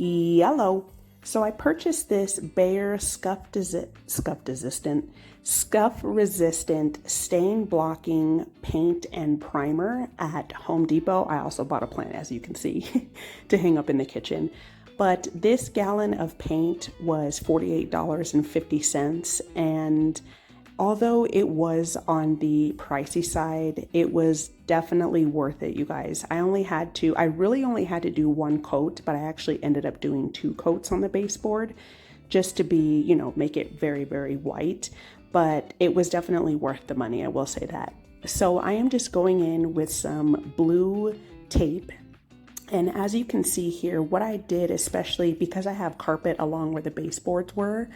yellow. So I purchased this Bayer scuff resistant stain blocking paint and primer at Home Depot. I also bought a plant, as you can see, to hang up in the kitchen. But this gallon of paint was $48.50, and although it was on the pricey side, it was definitely worth it, you guys. I really only had to do one coat, but I actually ended up doing 2 coats on the baseboard just to be, make it very, very white. But it was definitely worth the money, I will say that. So I am just going in with some blue tape. And as you can see here, what I did, especially because I have carpet along where the baseboards were,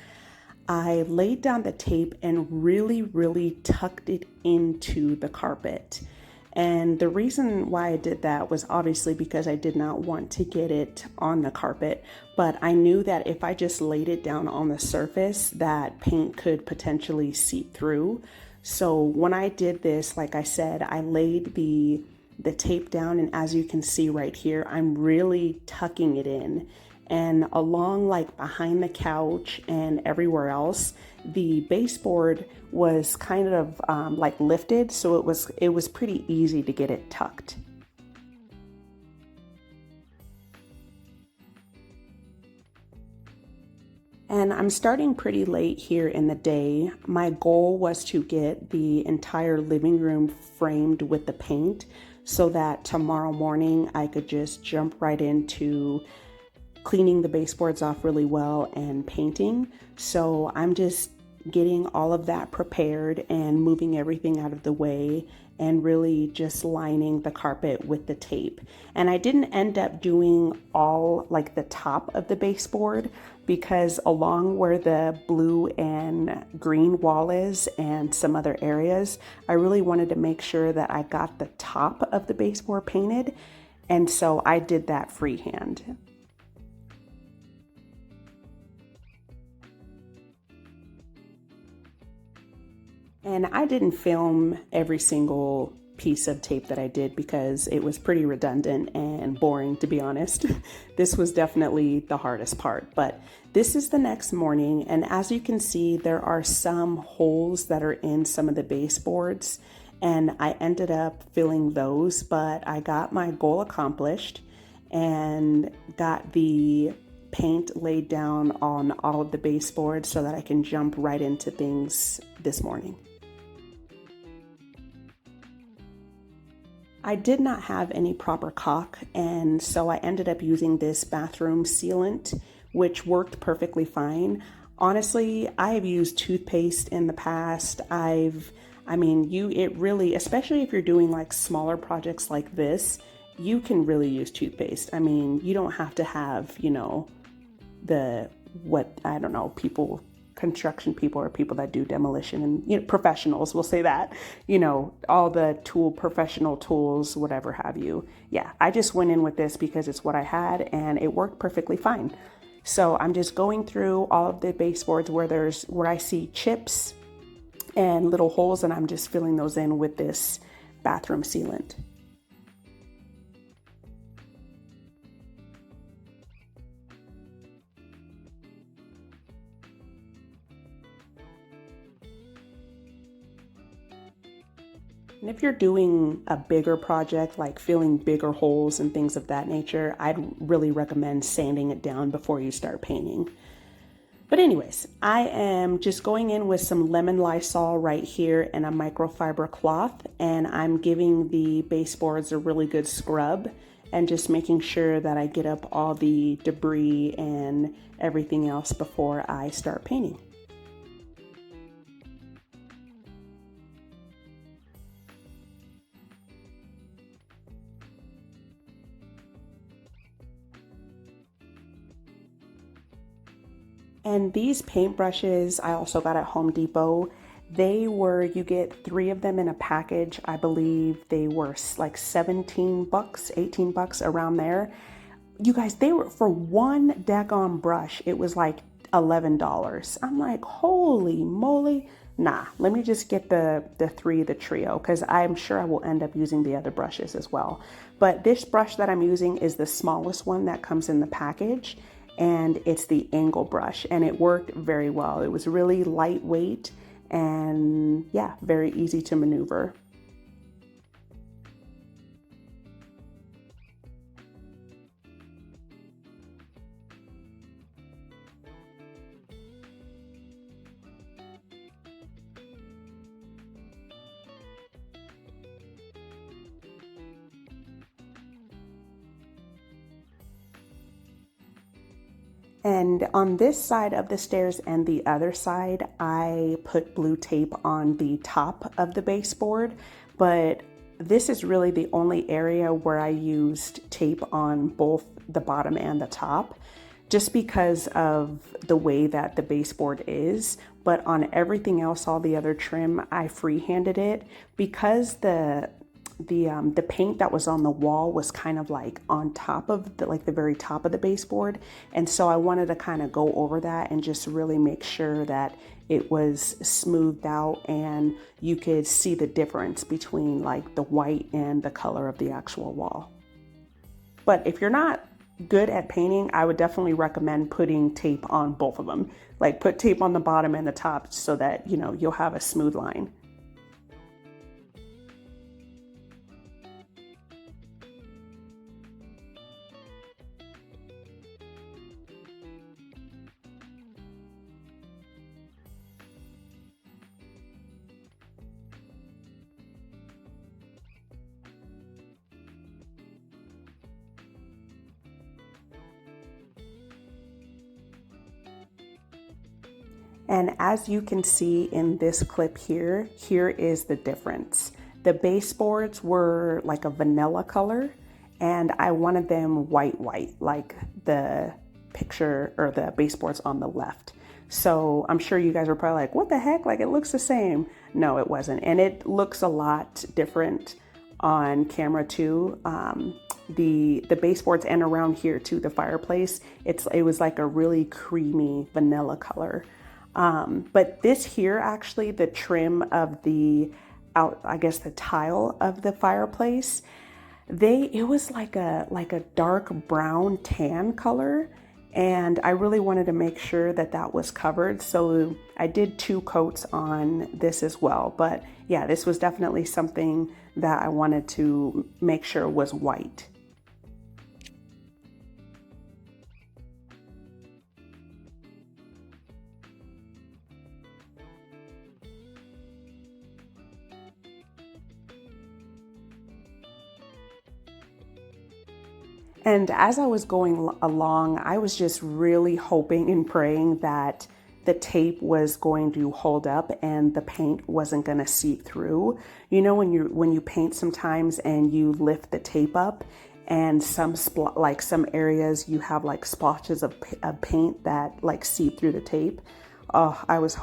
I laid down the tape and really, really tucked it into the carpet. And the reason why I did that was obviously because I did not want to get it on the carpet, but I knew that if I just laid it down on the surface, that paint could potentially seep through. So when I did this, like I said, I laid the tape down, and as you can see right here, I'm really tucking it in. And along like behind the couch and everywhere else, the baseboard was kind of like lifted, so it was pretty easy to get it tucked. And I'm starting pretty late here in the day. My goal was to get the entire living room framed with the paint so that tomorrow morning I could just jump right into cleaning the baseboards off really well and painting. So I'm just getting all of that prepared and moving everything out of the way and really just lining the carpet with the tape. And I didn't end up doing all like the top of the baseboard because along where the blue and green wall is and some other areas, I really wanted to make sure that I got the top of the baseboard painted. And so I did that freehand. And I didn't film every single piece of tape that I did because it was pretty redundant and boring, to be honest. This was definitely the hardest part, but this is the next morning. And as you can see, there are some holes that are in some of the baseboards, and I ended up filling those, but I got my goal accomplished and got the paint laid down on all of the baseboards so that I can jump right into things this morning. I did not have any proper caulk, and so I ended up using this bathroom sealant, which worked perfectly fine. Honestly, I have used toothpaste in the past. It really, especially if you're doing like smaller projects like this, you can really use toothpaste. I mean, you don't have to have, construction people or people that do demolition and professionals will say that, all the professional tools, whatever have you. Yeah, I just went in with this because it's what I had and it worked perfectly fine. So I'm just going through all of the baseboards where I see chips and little holes, and I'm just filling those in with this bathroom sealant. And if you're doing a bigger project, like filling bigger holes and things of that nature, I'd really recommend sanding it down before you start painting. But anyways, I am just going in with some lemon Lysol right here and a microfiber cloth, and I'm giving the baseboards a really good scrub and just making sure that I get up all the debris and everything else before I start painting. And these paintbrushes I also got at Home Depot. You get 3 of them in a package. I believe they were like $17, $18 around there. You guys, they were for one daggone brush, it was like $11. I'm like, holy moly. Nah, let me just get the trio, because I'm sure I will end up using the other brushes as well. But this brush that I'm using is the smallest one that comes in the package. and it's the angle brush, and it worked very well. It was really lightweight and yeah, very easy to maneuver. And on this side of the stairs and the other side, I put blue tape on the top of the baseboard, but this is really the only area where I used tape on both the bottom and the top, just because of the way that the baseboard is. But on everything else, all the other trim, I freehanded it because the paint that was on the wall was kind of like on top of the very top of the baseboard, and so I wanted to kind of go over that and just really make sure that it was smoothed out and you could see the difference between like the white and the color of the actual wall. But if you're not good at painting, I would definitely recommend putting tape on both of them. Like put tape on the bottom and the top so that you'll have a smooth line. And as you can see in this clip here, here is the difference. The baseboards were like a vanilla color, and I wanted them white, like the picture or the baseboards on the left. So I'm sure you guys are probably like, what the heck? Like it looks the same. No, it wasn't. And it looks a lot different on camera too. The baseboards and around here too, the fireplace, it was like a really creamy vanilla color. But this here, actually, the trim of I guess the tile of the fireplace, it was like a dark brown tan color. And I really wanted to make sure that that was covered. So I did 2 coats on this as well. But yeah, this was definitely something that I wanted to make sure was white. And as I was going along, I was just really hoping and praying that the tape was going to hold up and the paint wasn't going to seep through. You know, when you paint sometimes and you lift the tape up, and some areas you have like splotches of paint that like seep through the tape. Oh, I was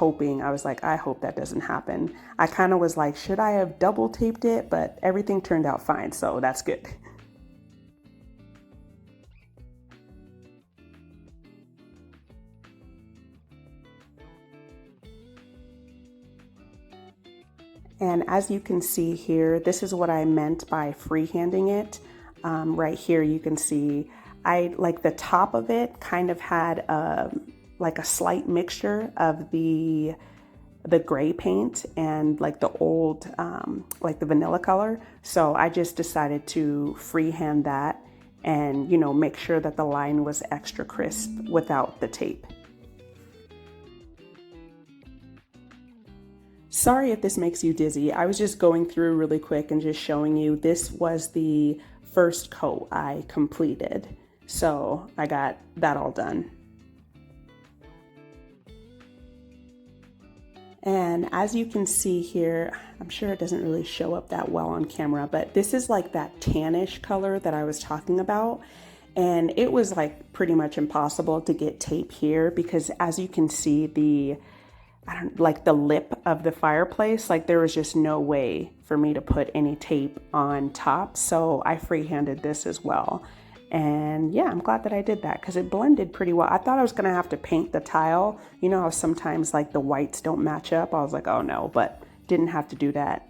like, I hope that doesn't happen. I kind of was like, should I have double taped it? But everything turned out fine, so that's good. And as you can see here, this is what I meant by freehanding it. Right here, you can see, like the top of it kind of had like a slight mixture of the gray paint and like the old, like the vanilla color. So I just decided to freehand that and, make sure that the line was extra crisp without the tape. Sorry if this makes you dizzy. I was just going through really quick and just showing you this was the first coat I completed. So I got that all done. And as you can see here, I'm sure it doesn't really show up that well on camera, but this is like that tannish color that I was talking about. And it was like pretty much impossible to get tape here because as you can see, like the lip of the fireplace, like there was just no way for me to put any tape on top. So I freehanded this as well. And yeah, I'm glad that I did that because it blended pretty well. I thought I was gonna have to paint the tile. You know how sometimes like the whites don't match up? I was like, oh no, but didn't have to do that.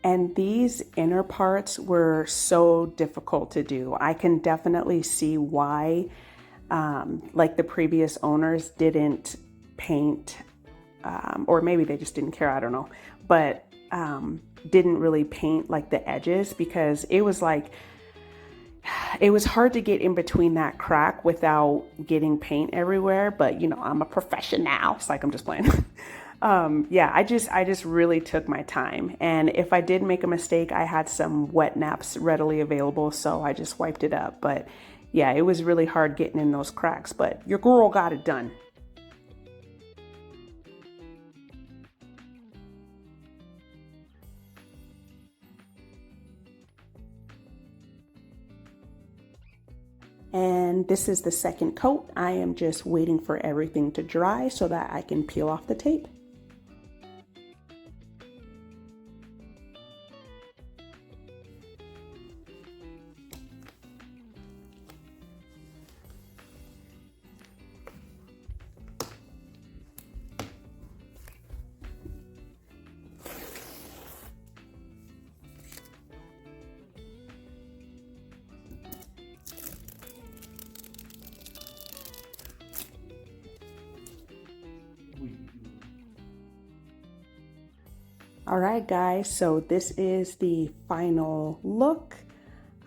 And these inner parts were so difficult to do. I can definitely see why, like the previous owners didn't paint, or maybe they just didn't care, I don't know, but didn't really paint like the edges, because it was hard to get in between that crack without getting paint everywhere. But you know, I'm a professional. It's like, I'm just playing. Yeah, I just really took my time. And if I did make a mistake, I had some wet naps readily available, so I just wiped it up. But yeah, it was really hard getting in those cracks, but your girl got it done. And this is the second coat. I am just waiting for everything to dry so that I can peel off the tape. All right, guys, so this is the final look.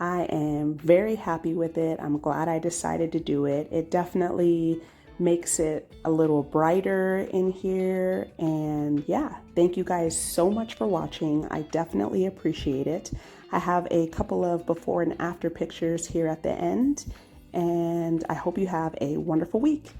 I am very happy with it. I'm glad I decided to do it. It definitely makes it a little brighter in here. And yeah, thank you guys so much for watching. I definitely appreciate it. I have a couple of before and after pictures here at the end, and I hope you have a wonderful week.